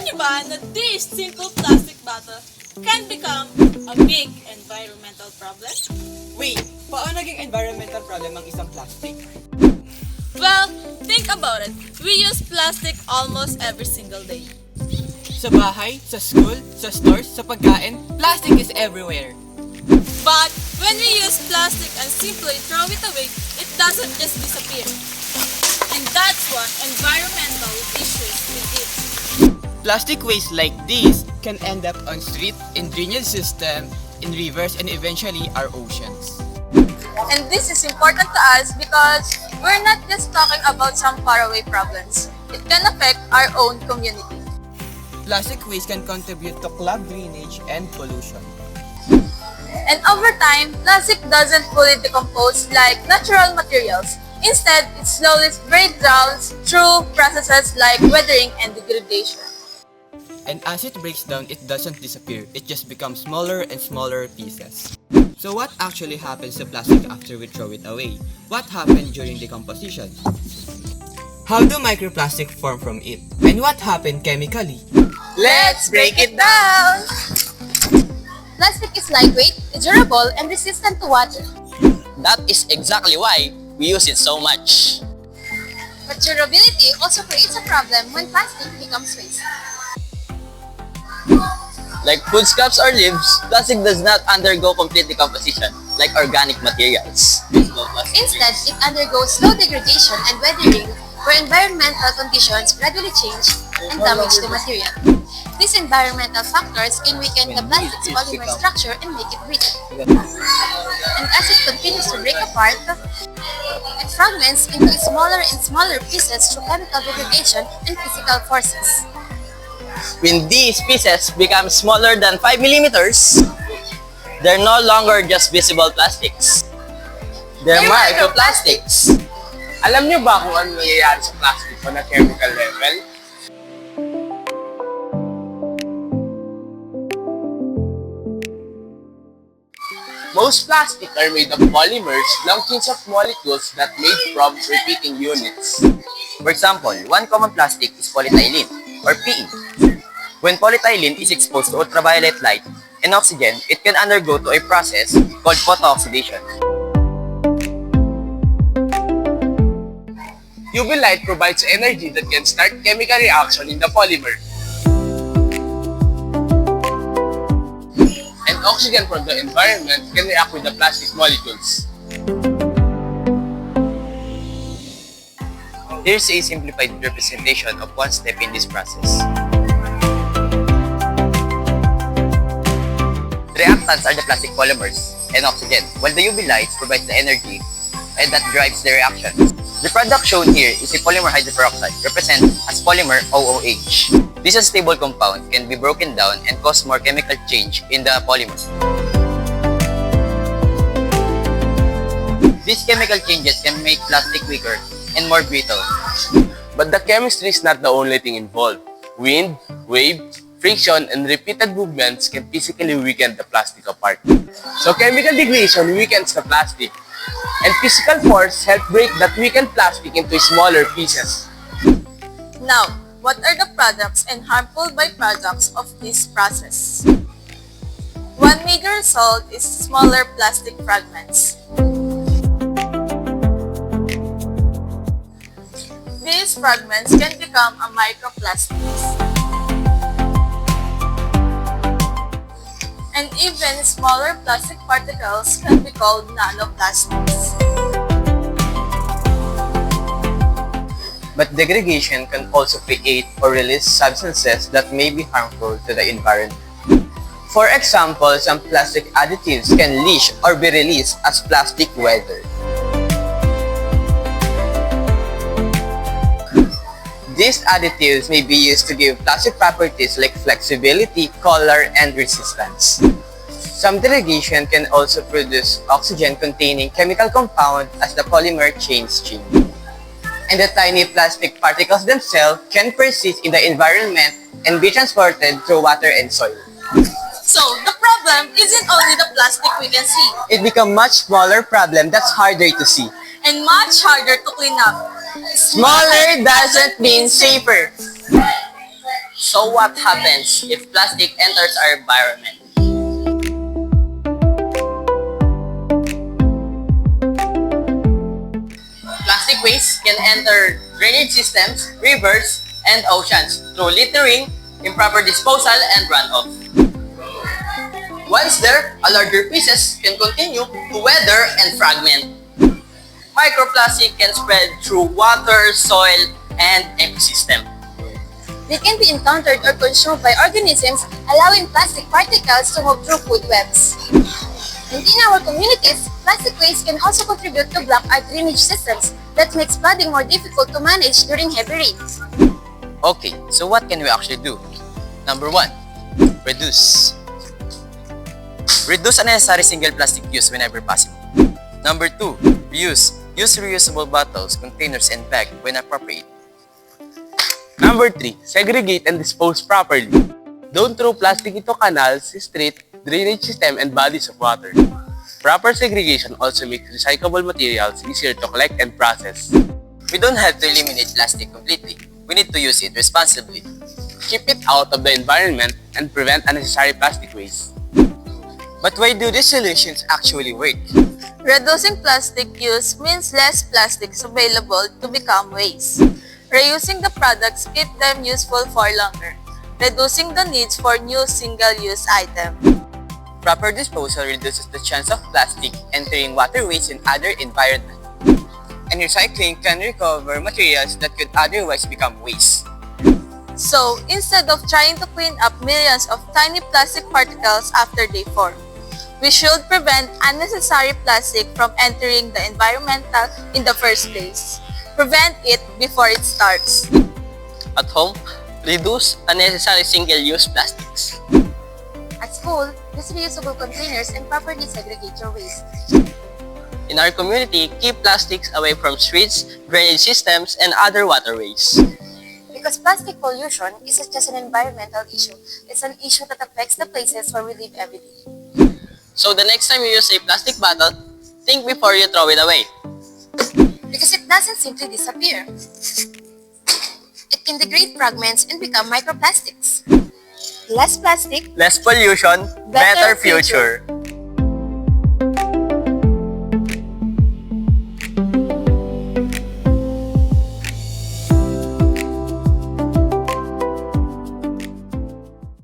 niyo ba na this simple plastic bottle can become a big environmental problem? Wait, paano naging environmental problem ang isang plastic? Well, think about it. We use plastic almost every single day. Sa bahay, sa school, sa stores, sa pagkain, plastic is everywhere. But when we use plastic and simply throw it away, it doesn't just disappear. And that's what environmental issues with it. Plastic waste like this can end up on street, in drainage system, in rivers, and eventually our oceans. And this is important to us because we're not just talking about some faraway problems. It can affect our own community. Plastic waste can contribute to clogged drainage and pollution. And over time, plastic doesn't fully decompose like natural materials. Instead, it slowly breaks down through processes like weathering and degradation. And as it breaks down, it doesn't disappear. It just becomes smaller and smaller pieces. So what actually happens to plastic after we throw it away? What happened during decomposition? How do microplastic form from it? And what happened chemically? Let's break it down! Plastic is lightweight, durable, and resistant to water. That is exactly why we use it so much. But durability also creates a problem when plastic becomes waste. Like food scraps or leaves, plastic does not undergo complete decomposition like organic materials. Instead, it undergoes slow degradation and weathering where environmental conditions gradually change and damage the material. These environmental factors can weaken the plastic's polymer structure and make it brittle. And as it continues to break apart, it fragments into smaller and smaller pieces through chemical degradation and physical forces. When these pieces become smaller than 5 millimeters, they're no longer just visible plastics. They're microplastics. Alam niyo ba kung ano nangyayari sa plastic on a chemical level? Most plastic are made of polymers, long chains of molecules that made from repeating units. For example, one common plastic is polyethylene, or PE. When polyethylene is exposed to ultraviolet light and oxygen, it can undergo to a process called photooxidation. UV light provides energy that can start chemical reaction in the polymer. And oxygen from the environment can react with the plastic molecules. Here's a simplified representation of one step in this process. Reactants are the plastic polymers and oxygen, while the UV light provides the energy and that drives the reaction. The product shown here is a polymer hydroperoxide, represented as polymer OOH. This unstable compound can be broken down and cause more chemical change in the polymer. These chemical changes can make plastic weaker and more brittle. But the chemistry is not the only thing involved. Wind, wave, friction, and repeated movements can physically weaken the plastic apart. So chemical degradation weakens the plastic, and physical force help break that weakened plastic into smaller pieces. Now, what are the products and harmful byproducts of this process? One major result is smaller plastic fragments. These fragments can become a microplastics. And even smaller plastic particles can be called nanoplastics. But degradation can also create or release substances that may be harmful to the environment. For example, some plastic additives can leach or be released as plastic weather. These additives may be used to give plastic properties like flexibility, color, and resistance. Some degradation can also produce oxygen-containing chemical compound as the polymer chains change. And the tiny plastic particles themselves can persist in the environment and be transported through water and soil. So, the problem isn't only the plastic we can see, It becomes much smaller problem that's harder to see. and much harder to clean up. Smaller doesn't mean safer. So what happens if plastic enters our environment? Plastic waste can enter drainage systems, rivers, and oceans through littering, improper disposal, and runoff. Once there, a larger pieces can continue to weather and fragment. Microplastic can spread through water, soil, and ecosystem. They can be encountered or consumed by organisms, allowing plastic particles to move through food webs. And in our communities, plastic waste can also contribute to block our drainage systems that makes flooding more difficult to manage during heavy rains. Okay, so what can we actually do? Number 1, reduce. Reduce unnecessary single plastic use whenever possible. Number 2, reuse. Use reusable bottles, containers, and bags when appropriate. Number 3, segregate and dispose properly. Don't throw plastic into canals, street, drainage system, and bodies of water. Proper segregation also makes recyclable materials easier to collect and process. We don't have to eliminate plastic completely. We need to use it responsibly. Keep it out of the environment and prevent unnecessary plastic waste. But why do these solutions actually work? Reducing plastic use means less plastics available to become waste. Reusing the products keep them useful for longer, reducing the needs for new single-use items. Proper disposal reduces the chance of plastic entering waterways and other environment. And recycling can recover materials that could otherwise become waste. So, instead of trying to clean up millions of tiny plastic particles after they form, we should prevent unnecessary plastic from entering the environmental in the first place. Prevent it before it starts. At home, reduce unnecessary single-use plastics. At school, use reusable containers and properly segregate your waste. In our community, keep plastics away from streets, drainage systems, and other waterways. Because plastic pollution isn't just an environmental issue, it's an issue that affects the places where we live every day. So the next time you use a plastic bottle, think before you throw it away. Because it doesn't simply disappear. It can degrade fragments and become microplastics. Less plastic, Less pollution, Better better future.